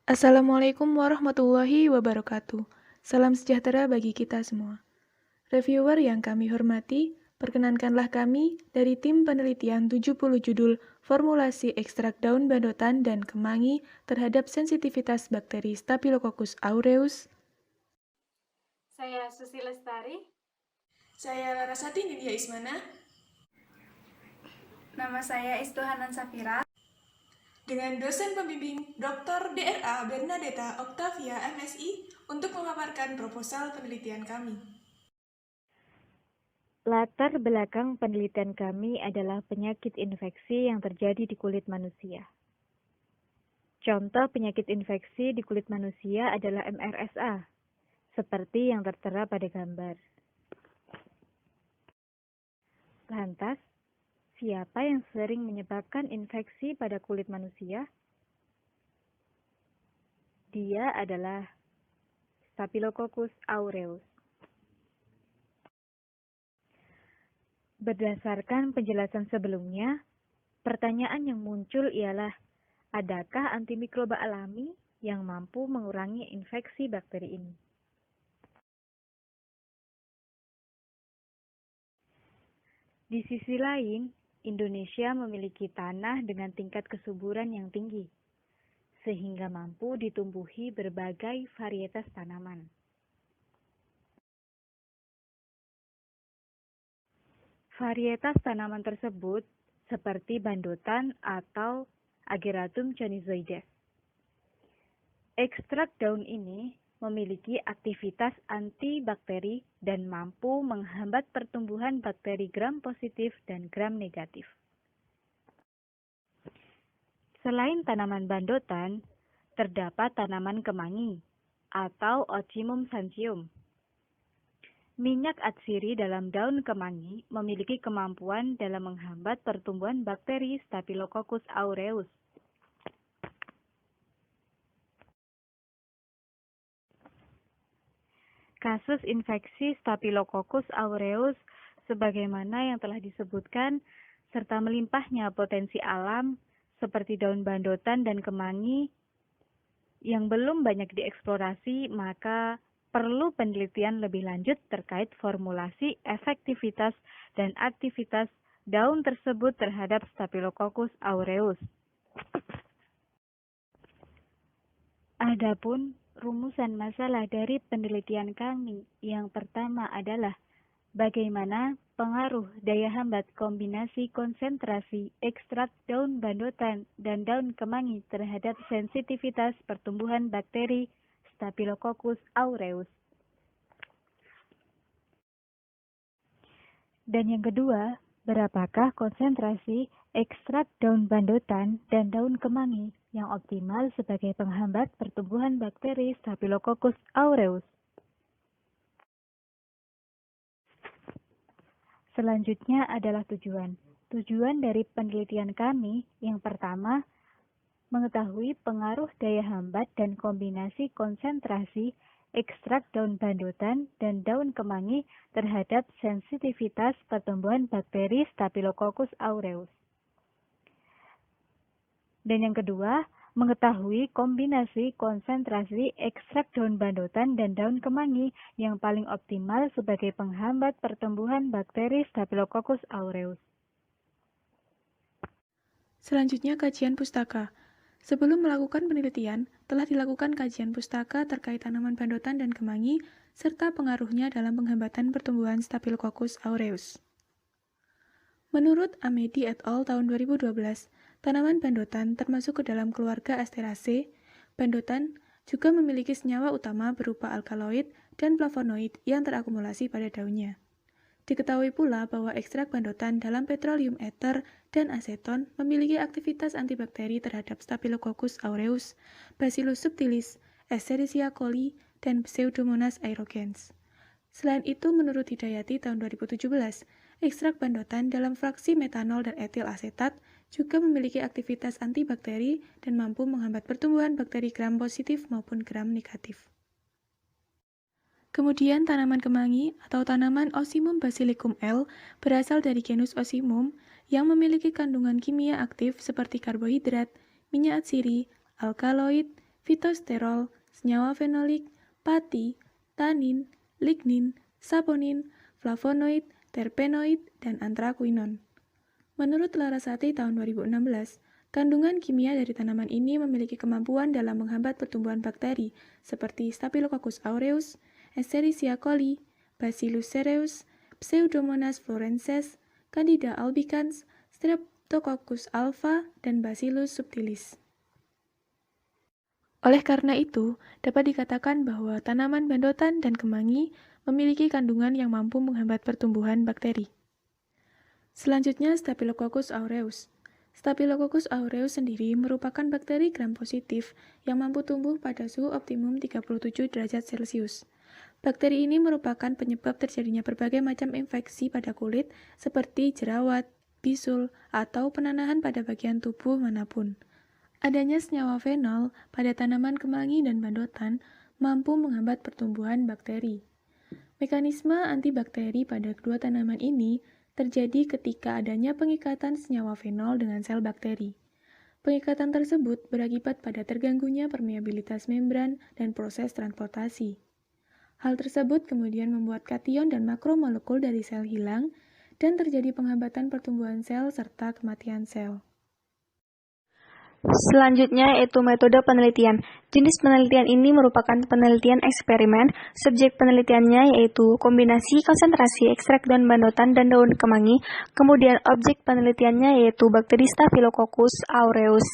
Assalamualaikum warahmatullahi wabarakatuh. Salam sejahtera bagi kita semua. Reviewer yang kami hormati, perkenankanlah kami dari tim penelitian 70 judul formulasi ekstrak daun bandotan dan kemangi terhadap sensitivitas bakteri Staphylococcus aureus. Saya Susi Lestari. Saya Larasati Nindya Ismana. Nama saya Istuhanan Safira. Dengan dosen pembimbing Dr. DRA Bernadetta Octavia MSI untuk memaparkan proposal penelitian kami. Latar belakang penelitian kami adalah penyakit infeksi yang terjadi di kulit manusia. Contoh penyakit infeksi di kulit manusia adalah MRSA, seperti yang tertera pada gambar. Lantas, siapa yang sering menyebabkan infeksi pada kulit manusia? Dia adalah Staphylococcus aureus. Berdasarkan penjelasan sebelumnya, pertanyaan yang muncul ialah, adakah antimikroba alami yang mampu mengurangi infeksi bakteri ini? Di sisi lain, Indonesia memiliki tanah dengan tingkat kesuburan yang tinggi, sehingga mampu ditumbuhi berbagai varietas tanaman. Varietas tanaman tersebut seperti bandotan atau Ageratum chonizoides. Ekstrak daun ini memiliki aktivitas antibakteri dan mampu menghambat pertumbuhan bakteri gram positif dan gram negatif. Selain tanaman bandotan, terdapat tanaman kemangi atau Ocimum santium. Minyak atsiri dalam daun kemangi memiliki kemampuan dalam menghambat pertumbuhan bakteri Staphylococcus aureus. Kasus infeksi Staphylococcus aureus sebagaimana yang telah disebutkan serta melimpahnya potensi alam seperti daun bandotan dan kemangi yang belum banyak dieksplorasi, maka perlu penelitian lebih lanjut terkait formulasi, efektivitas, dan aktivitas daun tersebut terhadap Staphylococcus aureus. Adapun rumusan masalah dari penelitian kami yang pertama adalah bagaimana pengaruh daya hambat kombinasi konsentrasi ekstrak daun bandotan dan daun kemangi terhadap sensitivitas pertumbuhan bakteri Staphylococcus aureus. Dan yang kedua, berapakah konsentrasi ekstrak daun bandotan dan daun kemangi yang optimal sebagai penghambat pertumbuhan bakteri Staphylococcus aureus? Selanjutnya adalah tujuan. Tujuan dari penelitian kami yang pertama, mengetahui pengaruh daya hambat dan kombinasi konsentrasi ekstrak daun bandotan dan daun kemangi terhadap sensitivitas pertumbuhan bakteri Staphylococcus aureus. Dan yang kedua, mengetahui kombinasi konsentrasi ekstrak daun bandotan dan daun kemangi yang paling optimal sebagai penghambat pertumbuhan bakteri Staphylococcus aureus. Selanjutnya kajian pustaka. Sebelum melakukan penelitian, telah dilakukan kajian pustaka terkait tanaman bandotan dan kemangi, serta pengaruhnya dalam penghambatan pertumbuhan Staphylococcus aureus. Menurut Amedi et al. Tahun 2012, tanaman bandotan termasuk ke dalam keluarga Asteraceae. Bandotan juga memiliki senyawa utama berupa alkaloid dan flavonoid yang terakumulasi pada daunnya. Diketahui pula bahwa ekstrak bandotan dalam petroleum ether dan aseton memiliki aktivitas antibakteri terhadap Staphylococcus aureus, Bacillus subtilis, Escherichia coli, dan Pseudomonas aerogens. Selain itu, menurut Hidayati tahun 2017, ekstrak bandotan dalam fraksi metanol dan etil asetat juga memiliki aktivitas antibakteri dan mampu menghambat pertumbuhan bakteri gram positif maupun gram negatif. Kemudian tanaman kemangi atau tanaman Ocimum basilicum L berasal dari genus Ocimum yang memiliki kandungan kimia aktif seperti karbohidrat, minyak atsiri, alkaloid, fitosterol, senyawa fenolik, pati, tanin, lignin, saponin, flavonoid, terpenoid, dan anthraquinone. Menurut Larasati tahun 2016, kandungan kimia dari tanaman ini memiliki kemampuan dalam menghambat pertumbuhan bakteri seperti Staphylococcus aureus, Escherichia coli, Bacillus cereus, Pseudomonas florenses, Candida albicans, Streptococcus alpha, dan Bacillus subtilis. Oleh karena itu, dapat dikatakan bahwa tanaman bandotan dan kemangi memiliki kandungan yang mampu menghambat pertumbuhan bakteri. Selanjutnya, Staphylococcus aureus. Staphylococcus aureus sendiri merupakan bakteri gram positif yang mampu tumbuh pada suhu optimum 37 derajat Celcius. Bakteri ini merupakan penyebab terjadinya berbagai macam infeksi pada kulit seperti jerawat, bisul, atau penanahan pada bagian tubuh manapun. Adanya senyawa fenol pada tanaman kemangi dan bandotan mampu menghambat pertumbuhan bakteri. Mekanisme antibakteri pada kedua tanaman ini terjadi ketika adanya pengikatan senyawa fenol dengan sel bakteri. Pengikatan tersebut berakibat pada terganggunya permeabilitas membran dan proses transportasi. Hal tersebut kemudian membuat kation dan makromolekul dari sel hilang dan terjadi penghambatan pertumbuhan sel serta kematian sel. Selanjutnya yaitu metode penelitian. Jenis penelitian ini merupakan penelitian eksperimen. Subjek penelitiannya yaitu kombinasi konsentrasi ekstrak daun bandotan dan daun kemangi. Kemudian objek penelitiannya yaitu bakteri Staphylococcus aureus.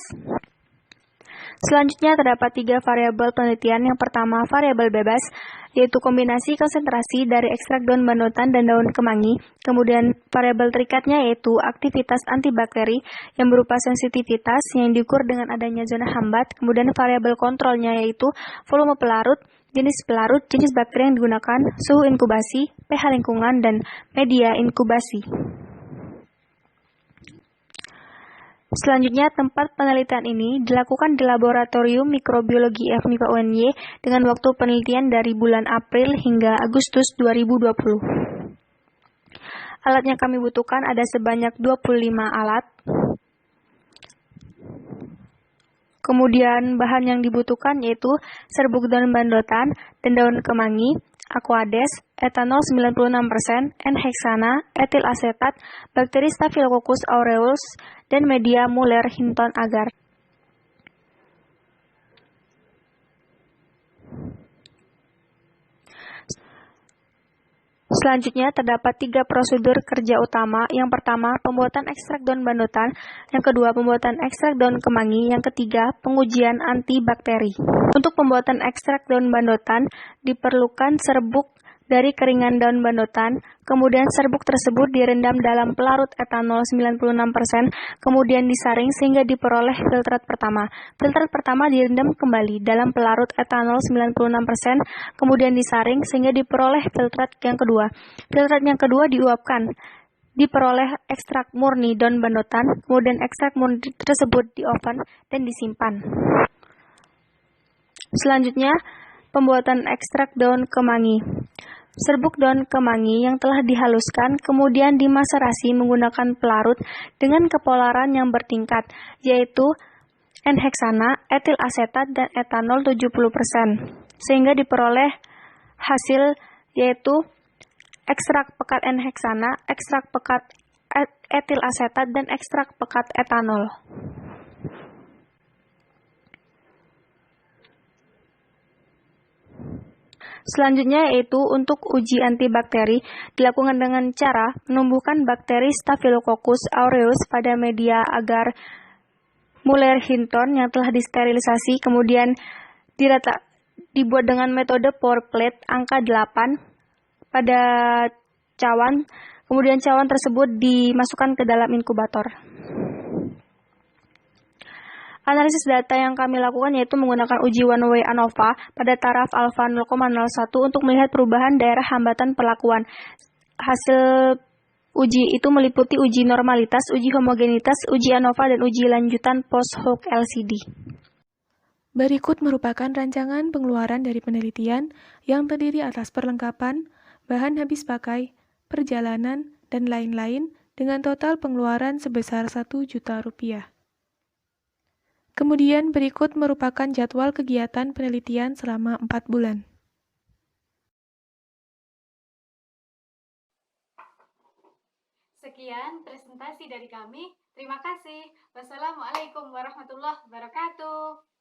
Selanjutnya terdapat 3 variabel penelitian. Yang pertama, variabel bebas, yaitu kombinasi konsentrasi dari ekstrak daun bandotan dan daun kemangi. Kemudian variabel terikatnya yaitu aktivitas antibakteri yang berupa sensitivitas yang diukur dengan adanya zona hambat. Kemudian variabel kontrolnya yaitu volume pelarut, jenis bakteri yang digunakan, suhu inkubasi, pH lingkungan, dan media inkubasi. Selanjutnya, tempat penelitian ini dilakukan di Laboratorium Mikrobiologi FMIPA UNY dengan waktu penelitian dari bulan April hingga Agustus 2020. Alat yang kami butuhkan ada sebanyak 25 alat. Kemudian bahan yang dibutuhkan yaitu serbuk daun bandotan dan daun kemangi, aquades, etanol 96%, N-heksana, etil asetat, bakteri Staphylococcus aureus, dan media Muller-Hinton agar. Selanjutnya, terdapat 3 prosedur kerja utama. Yang pertama, pembuatan ekstrak daun bandotan. Yang kedua, pembuatan ekstrak daun kemangi. Yang ketiga, pengujian antibakteri. Untuk pembuatan ekstrak daun bandotan, diperlukan serbuk dari keringan daun bandotan. Kemudian serbuk tersebut direndam dalam pelarut etanol 96%, kemudian disaring sehingga diperoleh filtrat pertama. Filtrat pertama direndam kembali dalam pelarut etanol 96%, kemudian disaring sehingga diperoleh filtrat yang kedua. Filtrat yang kedua diuapkan, diperoleh ekstrak murni daun bandotan, kemudian ekstrak murni tersebut di oven dan disimpan. Selanjutnya, pembuatan ekstrak daun kemangi. Serbuk daun kemangi yang telah dihaluskan kemudian dimaserasi menggunakan pelarut dengan kepolaran yang bertingkat, yaitu N-heksana, etil asetat, dan etanol 70%, sehingga diperoleh hasil yaitu ekstrak pekat N-heksana, ekstrak pekat etil asetat, dan ekstrak pekat etanol. Selanjutnya yaitu untuk uji antibakteri dilakukan dengan cara menumbuhkan bakteri Staphylococcus aureus pada media agar Muller-Hinton yang telah disterilisasi, kemudian dibuat dengan metode pour plate angka 8 pada cawan, kemudian cawan tersebut dimasukkan ke dalam inkubator. Analisis data yang kami lakukan yaitu menggunakan uji one way ANOVA pada taraf alfa 0,01 untuk melihat perubahan daerah hambatan perlakuan. Hasil uji itu meliputi uji normalitas, uji homogenitas, uji ANOVA, dan uji lanjutan post hoc LCD. Berikut merupakan rancangan pengeluaran dari penelitian yang terdiri atas perlengkapan, bahan habis pakai, perjalanan, dan lain-lain dengan total pengeluaran sebesar Rp1 juta. Kemudian berikut merupakan jadwal kegiatan penelitian selama 4 bulan. Sekian presentasi dari kami. Terima kasih. Wassalamualaikum warahmatullahi wabarakatuh.